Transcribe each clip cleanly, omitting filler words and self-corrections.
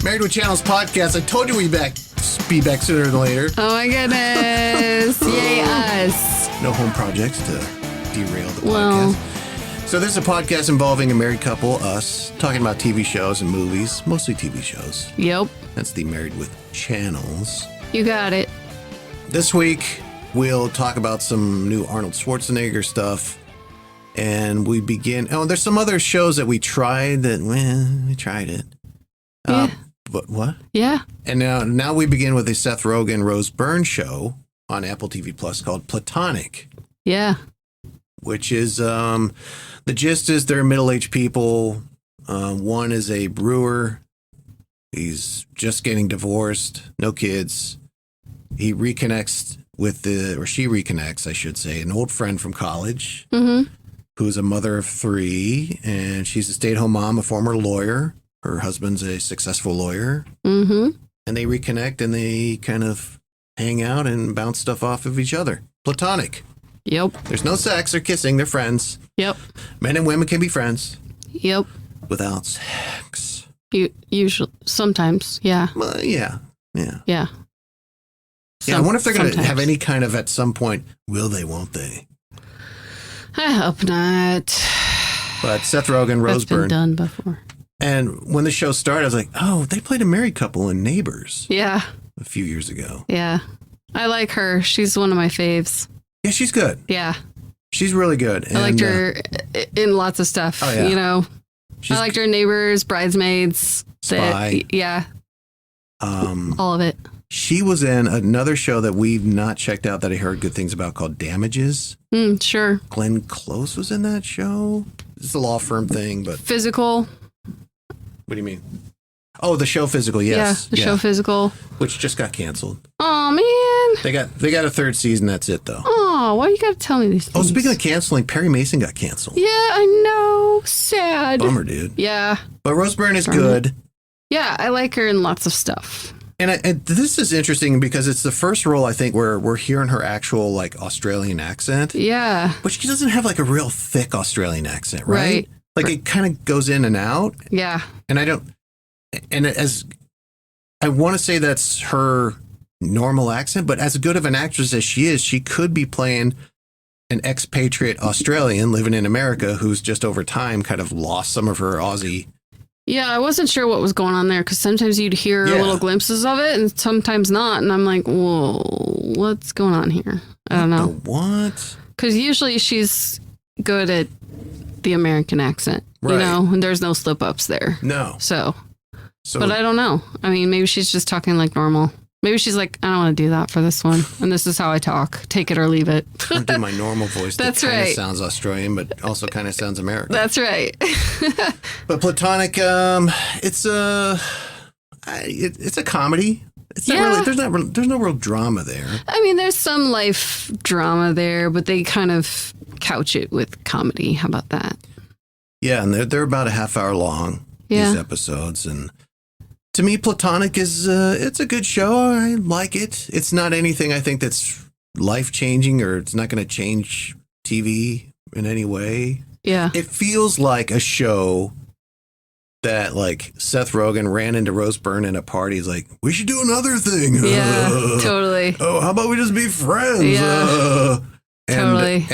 Married with Channels podcast. I told you we'd be back sooner than later. Oh my goodness. Yay us. No home projects to derail the podcast. So this is a podcast involving a married couple, us, talking about TV shows and movies, mostly TV shows. Yep. That's the Married with Channels. You got it. This week, we'll talk about some new Arnold Schwarzenegger stuff. And we begin... Oh, there's some other shows that we tried that... Well, we tried it. Yeah. But what? Yeah. And now we begin with a Seth Rogen, Rose Byrne show on Apple TV Plus called Platonic. Yeah. Which is... the gist is they're middle-aged people. One is a brewer. He's just getting divorced. No kids. He reconnects with she reconnects, I should say, an old friend from college. Mm-hmm. Who's a mother of three, and she's a stay-at-home mom, a former lawyer. Her husband's a successful lawyer. Mm-hmm. And they reconnect, and they kind of hang out and bounce stuff off of each other. Platonic. Yep. There's no sex or kissing. They're friends. Yep. Men and women can be friends. Yep. Without sex. Usually, sometimes, yeah. Well, yeah. Yeah. Yeah. Yeah, I wonder if they're going to Sometimes. have any kind of, at some point, will they, won't they? I hope not. But Seth Rogen, Rose That's been Byrne. done before. And when the show started, I was like, oh, they played a married couple in Neighbors Yeah. a few years ago. Yeah. I like her. She's one of my faves. Yeah, she's good. Yeah. She's really good. I liked her in lots of stuff, Oh, yeah. you know. She's I liked her Neighbors, Bridesmaids. Spy. Yeah. All of it. She was in another show that we've not checked out that I heard good things about called Damages. Sure. Glenn Close was in that show. It's a law firm thing, but Physical. what do you mean? Oh, the show Physical, yes. Yeah, the show Physical. Which just got canceled. Oh, man. They got a third season, that's it though. Oh, why you gotta tell me these things? Oh, speaking of canceling, Perry Mason got canceled. Yeah, I know. Sad. Bummer, dude. Yeah. But Rose Byrne is Darn good. Yeah, I like her in lots of stuff. And this is interesting because it's the first role, I think, where we're hearing her actual, like, Australian accent. Yeah. But she doesn't have, like, a real thick Australian accent, right? Right. Like, it kind of goes in and out. Yeah. And I want to say that's her normal accent, but as good of an actress as she is, she could be playing an expatriate Australian living in America who's just over time kind of lost some of her Aussie. Yeah, I wasn't sure what was going on there because sometimes you'd hear little glimpses of it and sometimes not. And I'm like, whoa, what's going on here? I don't know. What? Because usually she's good at the American accent, you know, and there's no slip ups there. No. So, but I don't know. I mean, maybe she's just talking like normal. Maybe she's like, I don't want to do that for this one. And this is how I talk. Take it or leave it. I'll do my normal voice. That's that kind of right. sounds Australian, but also kind of sounds American. That's right. But Platonic, it's a comedy. It's not really, there's no real drama there. I mean, there's some life drama there, but they kind of couch it with comedy. How about that? Yeah, and they're about a half hour long, these episodes. And to me, Platonic is it's a good show. I like it. It's not anything I think that's life-changing or it's not going to change TV in any way. Yeah. It feels like a show that, like, Seth Rogen ran into Rose Byrne in a party. He's like, we should do another thing. Yeah, totally. Oh, how about we just be friends? Yeah, totally.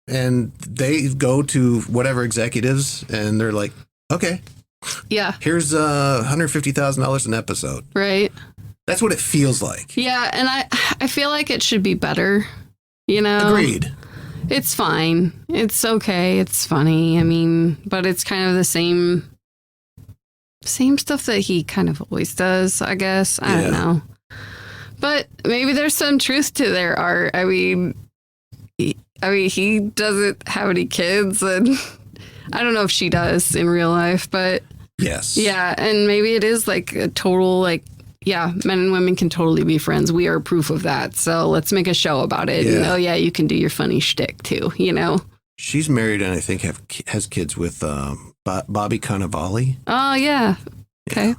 And they go to whatever executives and they're like, okay. Yeah. Here's $150,000 an episode. Right. That's what it feels like. Yeah, and I feel like it should be better, you know? Agreed. It's fine. It's okay. It's funny. I mean, but it's kind of the same stuff that he kind of always does, I guess. I don't know. But maybe there's some truth to their art. I mean, he doesn't have any kids, and I don't know if she does in real life, but yes. Yeah, and maybe it is like a total, like, yeah, men and women can totally be friends. We are proof of that. So let's make a show about it. Yeah. And, you can do your funny shtick too, you know? She's married and I think has kids with Bobby Cannavale. Oh, yeah. Okay. Yeah.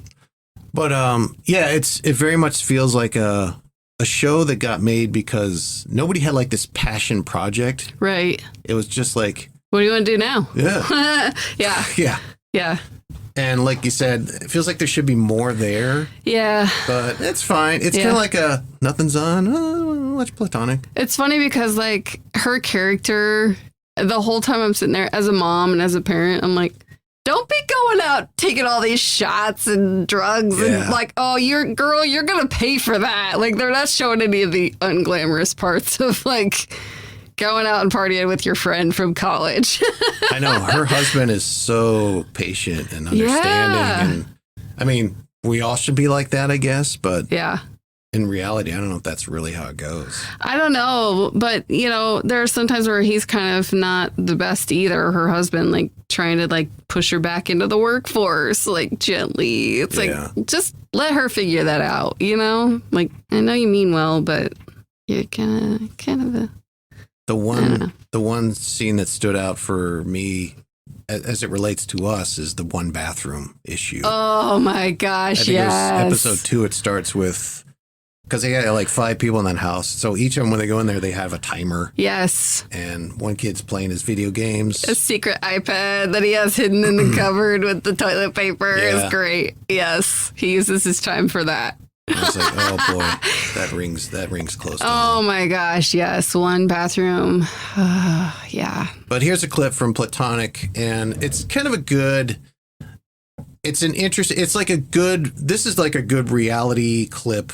But it very much feels like a show that got made because nobody had like this passion project. Right. It was just like, what do you want to do now? Yeah. Yeah. Yeah. Yeah. And like you said, it feels like there should be more there. Yeah. But it's fine. It's kind of like a nothing's on. Oh, watch Platonic. It's funny because like her character, the whole time I'm sitting there as a mom and as a parent, I'm like, don't be going out taking all these shots and drugs and like, oh, you're going to pay for that. Like they're not showing any of the unglamorous parts of like going out and partying with your friend from college. I know. Her husband is so patient and understanding. Yeah. And I mean, we all should be like that, I guess. But yeah. in reality, I don't know if that's really how it goes. I don't know. But, you know, there are some times where he's kind of not the best either. Her husband, like, trying to, like, push her back into the workforce, like, gently. It's like, just let her figure that out, you know? Like, I know you mean well, but you're kind of a... The one scene that stood out for me as it relates to us is the one bathroom issue. Oh my gosh, I think yes. it was episode 2, it starts with, because they got like 5 people in that house. So each of them, when they go in there, they have a timer. Yes. And one kid's playing his video games. A secret iPad that he has hidden in the cupboard with the toilet paper is great. Yes. He uses his time for that. I was like, oh boy, that rings close to Oh home. my gosh, yes. One bathroom. Yeah. But here's a clip from Platonic, and it's kind of this is like a good reality clip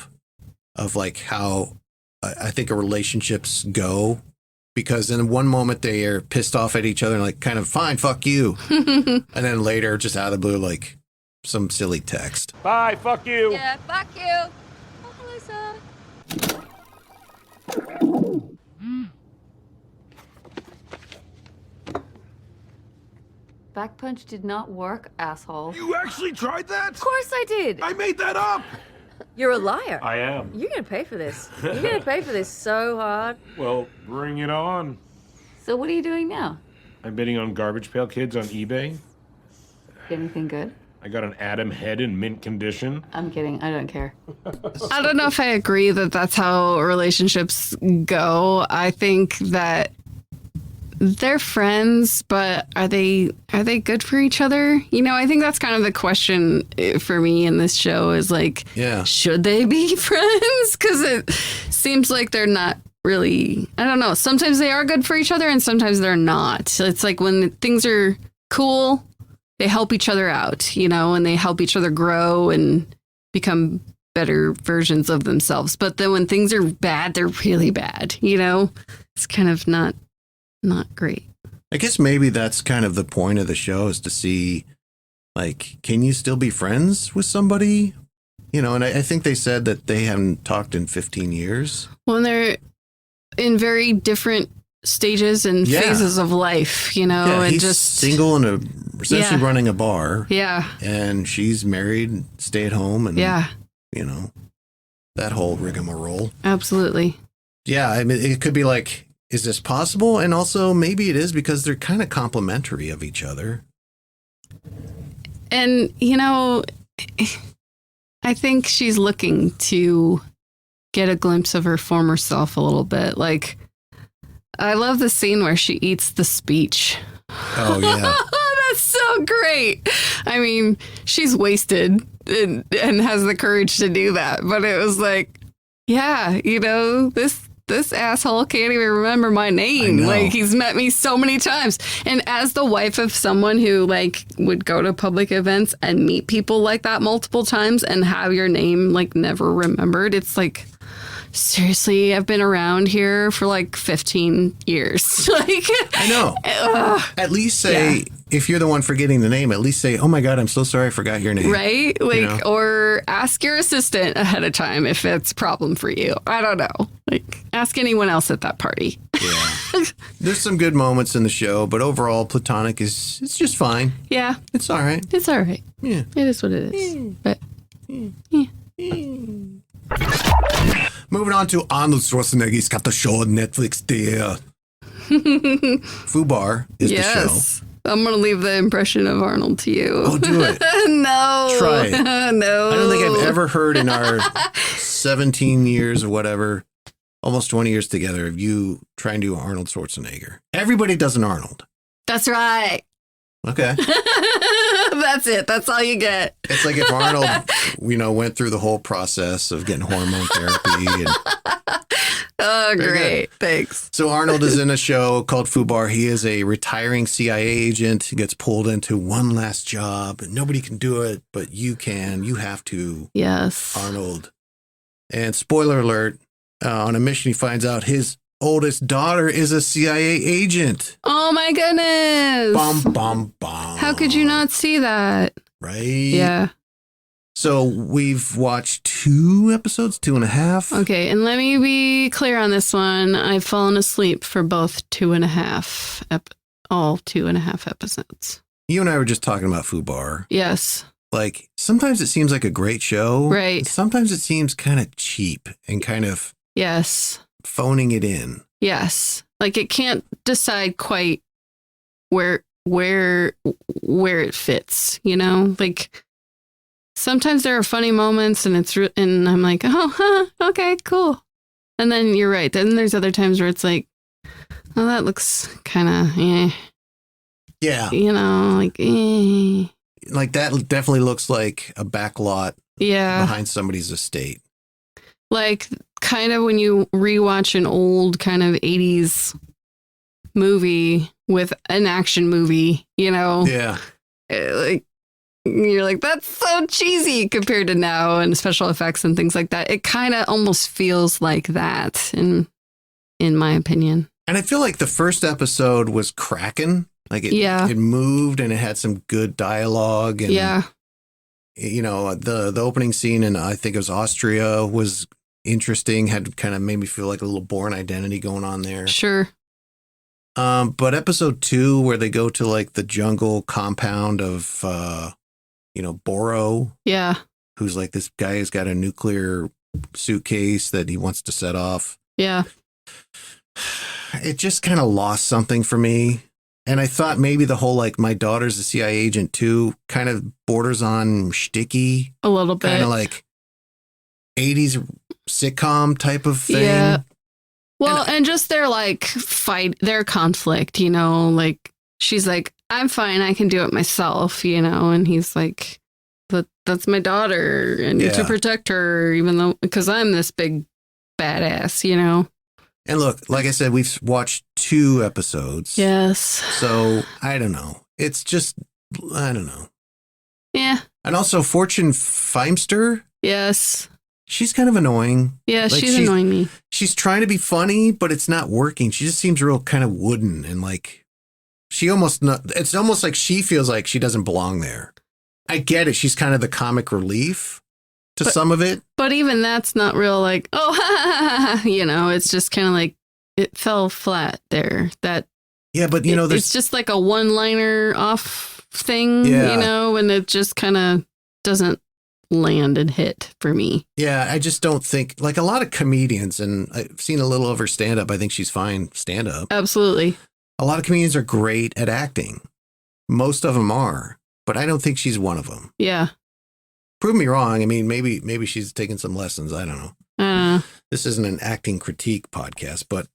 of like how I think relationships go. Because in one moment they are pissed off at each other and like kind of fine, fuck you. And then later, just out of the blue, like some silly text. Bye, fuck you. Yeah, fuck you. Oh, hello, sir. Back punch did not work, asshole. You actually tried that? Of course I did. I made that up. You're a liar. I am. You're gonna pay for this. You're gonna pay for this so hard. Well, bring it on. So what are you doing now? I'm bidding on Garbage Pail Kids on eBay. Anything good? I got an Adam head in mint condition. I'm kidding. I don't care. I don't know if I agree that that's how relationships go. I think that they're friends, but are they good for each other? You know, I think that's kind of the question for me in this show is like, should they be friends? Because it seems like they're not really, I don't know. Sometimes they are good for each other and sometimes they're not. So it's like when things are cool, they help each other out, you know, and they help each other grow and become better versions of themselves. But then when things are bad, they're really bad, you know? It's kind of not great. I guess maybe that's kind of the point of the show is to see, like, can you still be friends with somebody? You know, and I think they said that they haven't talked in 15 years. Well, and they're in very different stages and phases of life, you know, and he's just single and essentially running a bar. Yeah. And she's married, stay at home, and you know, that whole rigmarole. Absolutely. Yeah, I mean, it could be like, is this possible? And also maybe it is because they're kind of complimentary of each other. And, you know, I think she's looking to get a glimpse of her former self a little bit. Like, I love the scene where she eats the speech. Oh, yeah. That's so great. I mean, she's wasted and has the courage to do that. But it was like, yeah, you know, this asshole can't even remember my name. Like, he's met me so many times. And as the wife of someone who, like, would go to public events and meet people like that multiple times and have your name, like, never remembered, it's like, seriously, I've been around here for like 15 years. Like, I know. At least say, if you're the one forgetting the name, at least say, oh my God, I'm so sorry I forgot your name. Right? Like, you know? Or ask your assistant ahead of time if it's a problem for you. I don't know. Like, ask anyone else at that party. Yeah. There's some good moments in the show, but overall, Platonic it's just fine. Yeah. It's all right. It's all right. Yeah. It is what it is. But, Moving on to Arnold Schwarzenegger's got the show on Netflix there. Fubar is the show. I'm going to leave the impression of Arnold to you. Oh, do it. No. Try it. No. I don't think I've ever heard in our 17 years or whatever, almost 20 years together, of you trying to do Arnold Schwarzenegger. Everybody does an Arnold. That's right. Okay. That's it. That's all you get. It's like if Arnold, went through the whole process of getting hormone therapy. Oh, Very great. Thanks. So Arnold is in a show called Fubar. He is a retiring CIA agent. He gets pulled into one last job. Nobody can do it, but you can. You have to, Yes. Arnold. And spoiler alert, on a mission, he finds out his oldest daughter is a CIA agent. Oh, my goodness. Bum, bum, bum. How could you not see that? Right? Yeah. So we've watched 2 episodes, 2.5. Okay, and let me be clear on this one. I've fallen asleep for both 2.5, all 2.5 episodes. You and I were just talking about Fubar. Yes. Like, sometimes it seems like a great show. Right. Sometimes it seems kind of cheap and kind of Yes. phoning it in. Yes. Like it can't decide quite where it fits, Like sometimes there are funny moments and and I'm like, "Oh, okay, cool." And then you're right. Then there's other times where it's like, "Oh, that looks kind of Yeah. like Like that definitely looks like a backlot yeah." behind somebody's estate. Like kind of when you rewatch an old kind of 80s movie with an action movie, Yeah. like you're like, that's so cheesy compared to now and special effects and things like that. It kind of almost feels like that in my opinion. And I feel like the first episode was cracking. Like it moved and it had some good dialogue. And, Yeah. The opening scene in, I think it was Austria, was interesting. Had kind of made me feel like a little Bourne Identity going on there. Sure. But episode 2, where they go to like the jungle compound of, Boro, Yeah. who's like this guy who's got a nuclear suitcase that he wants to set off. Yeah. It just kind of lost something for me. And I thought maybe the whole, like, my daughter's a CIA agent too, kind of borders on shticky, A little bit. kind of like 80s sitcom type of thing. Yeah. Well, and just their their conflict, like she's like, I'm fine, I can do it myself, and he's like, that's my daughter, and to protect her, even though, because I'm this big badass, And look, like I said, we've watched 2 episodes. Yes. So I don't know. It's just, I don't know. Yeah. And also Fortune Feimster. Yes. She's kind of annoying. Yeah, Like, she's annoying me. She's trying to be funny, but it's not working. She just seems real kind of wooden and like it's almost like she feels like she doesn't belong there. I get it. She's kind of the comic relief to some of it. But even that's not real like, oh, it's just kind of like it fell flat there. Yeah, but it's just like a one-liner off thing, and it just kind of doesn't land and hit for me. Yeah, I just don't think, like a lot of comedians, and I've seen a little of her stand-up. I think she's fine stand-up. Absolutely. A lot of comedians are great at acting. Most of them are, but I don't think she's one of them. Yeah. Prove me wrong. I mean, maybe she's taking some lessons. I don't know. This isn't an acting critique podcast, but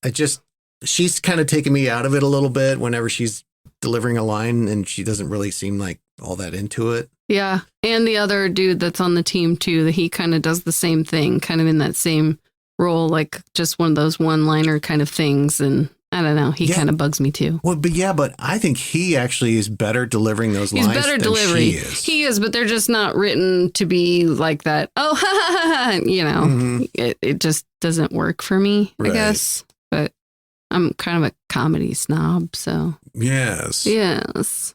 she's kind of taking me out of it a little bit whenever she's delivering a line and she doesn't really seem like all that into it. Yeah. And the other dude that's on the team too, that he kind of does the same thing, kind of in that same role, like just one of those one-liner kind of things. And I don't know. He kind of bugs me too. Well, but I think he actually is better delivering those lines. He's better than delivery. She is. He is, but they're just not written to be like that. Oh, ha, ha, ha, Mm-hmm. it just doesn't work for me, I guess. But I'm kind of a comedy snob, so. Yes. Yes.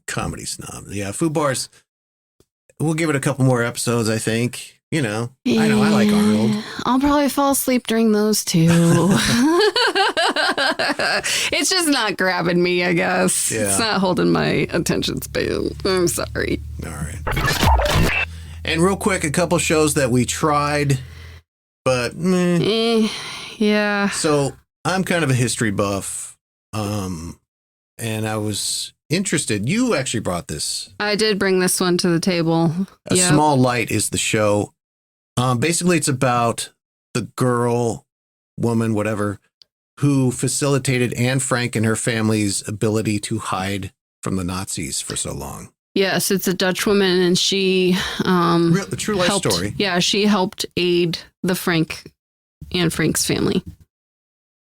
Comedy snob. Yeah, Fubar's. We'll give it a couple more episodes, I think. I know I like Arnold. I'll probably fall asleep during those too. It's just not grabbing me, I guess. Yeah. It's not holding my attention span. I'm sorry. All right. And real quick, a couple shows that we tried, but meh. Yeah. So I'm kind of a history buff, and I was interested. You actually brought this. I did bring this one to the table. A Small Light is the show. Basically, it's about the girl, woman, whatever, who facilitated Anne Frank and her family's ability to hide from the Nazis for so long. Yes, it's a Dutch woman, and she A true life helped, story. Yeah, she helped aid the Frank's family.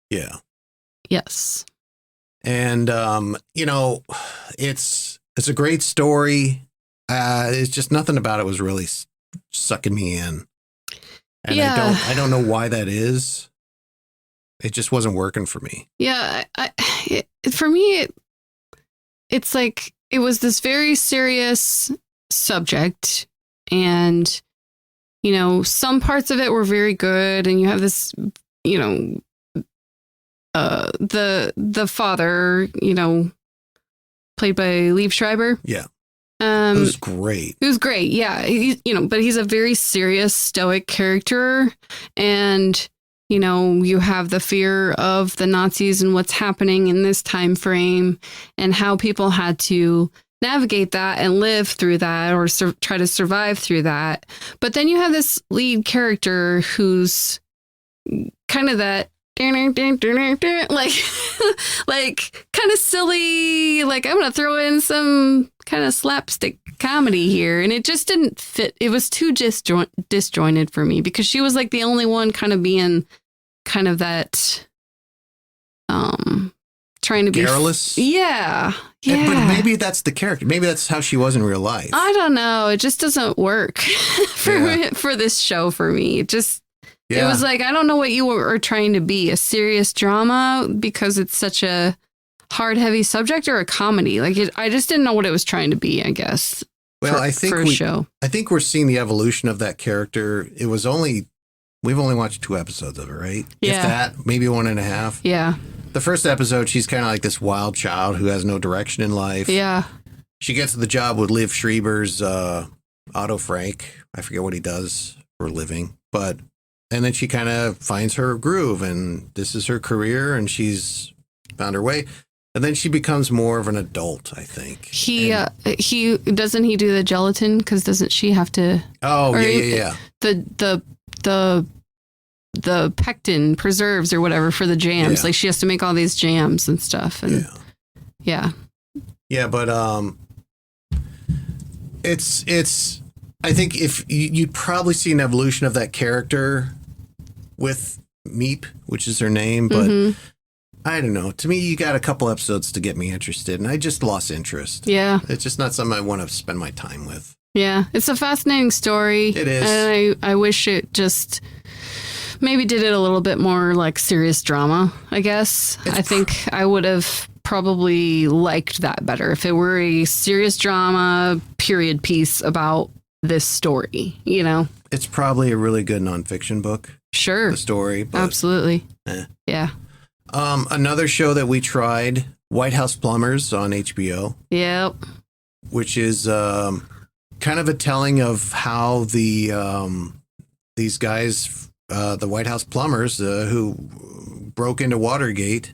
Yeah. Yes. And it's a great story. It's just nothing about it was really sucking me in. And Yeah. I don't know why that is. It just wasn't working for me. Yeah, for me, it's like it was this very serious subject, and some parts of it were very good, and you have this, the father, played by Liev Schreiber. Yeah. It was great. It was great. Yeah. But he's a very serious, stoic character. And, you have the fear of the Nazis and what's happening in this time frame and how people had to navigate that and live through that or try to survive through that. But then you have this lead character who's kind of that like kind of silly, like I'm gonna throw in some kind of slapstick comedy here, and it just didn't fit. It was too disjointed for me because she was like the only one kind of being kind of that trying to be garrulous. Yeah. But maybe that's the character. Maybe that's how she was in real life. I don't know. It just doesn't work for this show for me. It just It was like, I don't know what you were trying to be, a serious drama because it's such a hard, heavy subject, or a comedy. Like, I just didn't know what it was trying to be, I guess. Well, I think we're seeing the evolution of that character. We've only watched 2 episodes of it, right? Yeah. If that, maybe 1.5. Yeah. The first episode, she's kind of like this wild child who has no direction in life. Yeah. She gets the job with Liev Schreiber's Otto Frank. I forget what he does for a living, and then she kind of finds her groove, and this is her career, and she's found her way. And then she becomes more of an adult, I think. He doesn't he do the gelatin? Because doesn't she have to? Oh, yeah. The pectin preserves or whatever for the jams. Yeah. Like, she has to make all these jams and stuff. And yeah. But it's. I think if you'd probably see an evolution of that character with Meep, which is her name, but I don't know. To me, you got a couple episodes to get me interested, and I just lost interest. Yeah. It's just not something I want to spend my time with. Yeah. It's a fascinating story. It is. And I wish it just maybe did it a little bit more like serious drama, I guess. I think I would have probably liked that better if it were a serious drama period piece about this story, It's probably a really good nonfiction book. Sure. The story. But, absolutely. Yeah. Another show that we tried, White House Plumbers on HBO. Yep. Which is kind of a telling of how these guys, the White House plumbers, who broke into Watergate,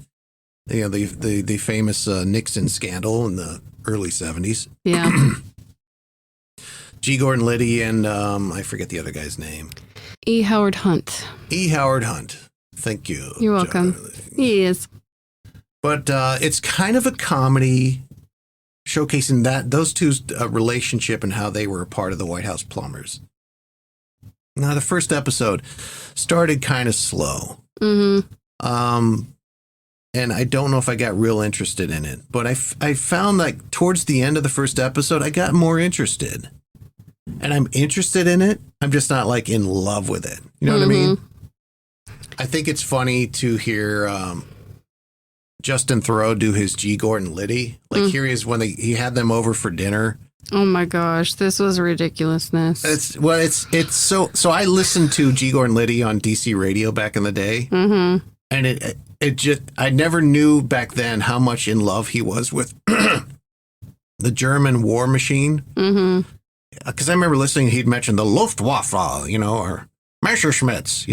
the famous Nixon scandal in the early 70s. Yeah. G. Gordon Liddy and I forget the other guy's name. E. Howard Hunt. E. Howard Hunt. Thank you. You're welcome. He is. But it's kind of a comedy showcasing those two's relationship and how they were a part of the White House plumbers. Now, the first episode started kind of slow. Mm-hmm. And I don't know if I got real interested in it, but I found like towards the end of the first episode, I got more interested. And I'm interested in it. I'm just not like in love with it. You know what I mean? I think it's funny to hear Justin Theroux do his G. Gordon Liddy. Like here he is when he had them over for dinner. Oh my gosh, this was ridiculousness. It's so I listened to G. Gordon Liddy on DC radio back in the day. Mm-hmm. And it just, I never knew back then how much in love he was with the German war machine. Mm-hmm. Because I remember listening, he'd mentioned the Luftwaffe, or Messerschmitts,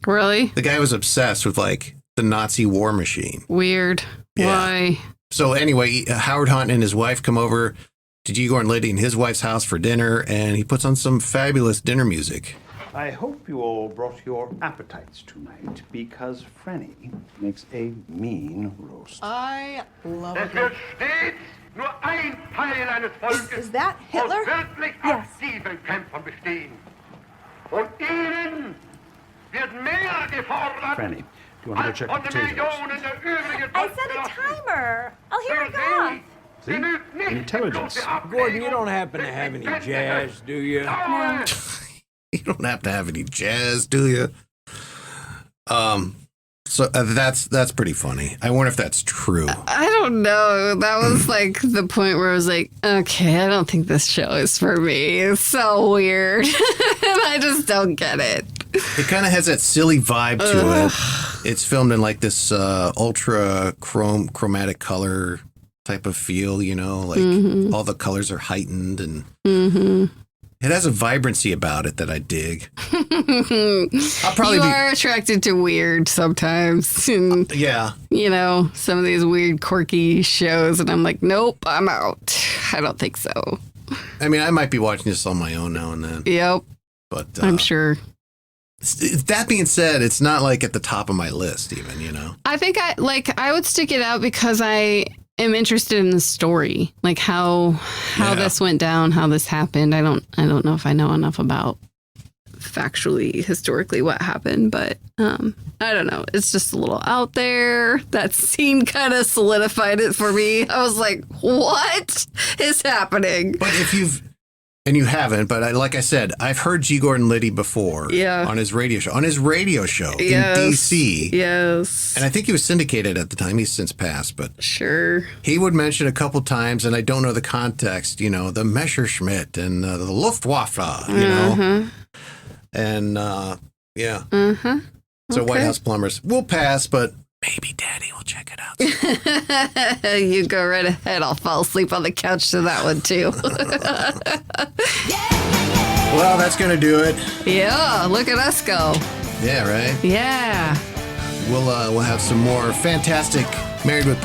Really? The guy was obsessed with, like, the Nazi war machine. Weird. Yeah. Why? So anyway, Howard Hunt and his wife come over to G. Gordon Liddy and his wife's house for dinner, and he puts on some fabulous dinner music. I hope you all brought your appetites tonight, because Frenny makes a mean roast. I love Es it. wird stets nur ein Teil eines Volkes Is that Hitler? aus wirklich aktiven Kämpfern bestehen. Und ihnen wird mehr gefordert Frenny, do you want to go als check von the den potatoes? Millionen der übrigen I set a timer. I'll hear it Für go. sie genügt nicht Intelligence. die bloße Ablehnung Gordon, you don't happen to have any des jazz, do you? Dauer. You don't have to have any jazz, do you? So that's pretty funny. I wonder if that's true. I don't know. That was like the point where I was like, okay, I don't think this show is for me. It's so weird. And I just don't get it. It kind of has that silly vibe to it. It's filmed in like this ultra chromatic color type of feel, you know, like all the colors are heightened and it has a vibrancy about it that I dig. I'll probably You are attracted to weird sometimes. And, yeah. you know, some of these weird, quirky shows. And I'm like, nope, I'm out. I don't think so. I mean, I might be watching this on my own now and then, Yep, but I'm sure. That being said, it's not like at the top of my list, even, you know. I think I would stick it out because I am interested in the story, like how this went down, how this happened. I don't know if I know enough about factually, historically what happened, but I don't know. It's just a little out there. That scene kind of solidified it for me. I was like, what is happening? But if you haven't, but like I said, I've heard G. Gordon Liddy before on his radio show. Yes. In D.C. Yes. And I think he was syndicated at the time. He's since passed, but Sure. he would mention a couple times, and I don't know the context, you know, the Messerschmitt and the Luftwaffe, you know. And, yeah. So White House Plumbers, we'll pass, but maybe Daddy will check it out. You go right ahead. I'll fall asleep on the couch to that one, too. Well, that's going to do it. Yeah, look at us go. Yeah, right? Yeah. We'll have some more fantastic Married with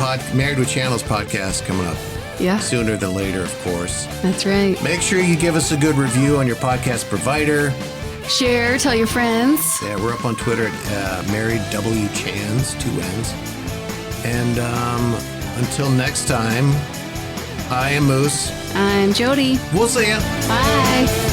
Channels podcast coming up Yeah, sooner than later, of course. that's right. Make sure you give us a good review on your podcast provider. Share, tell your friends. Yeah, we're up on Twitter at Married W Chans, 2 N's. And until next time, I am Moose. I'm Jody. We'll see ya. Bye.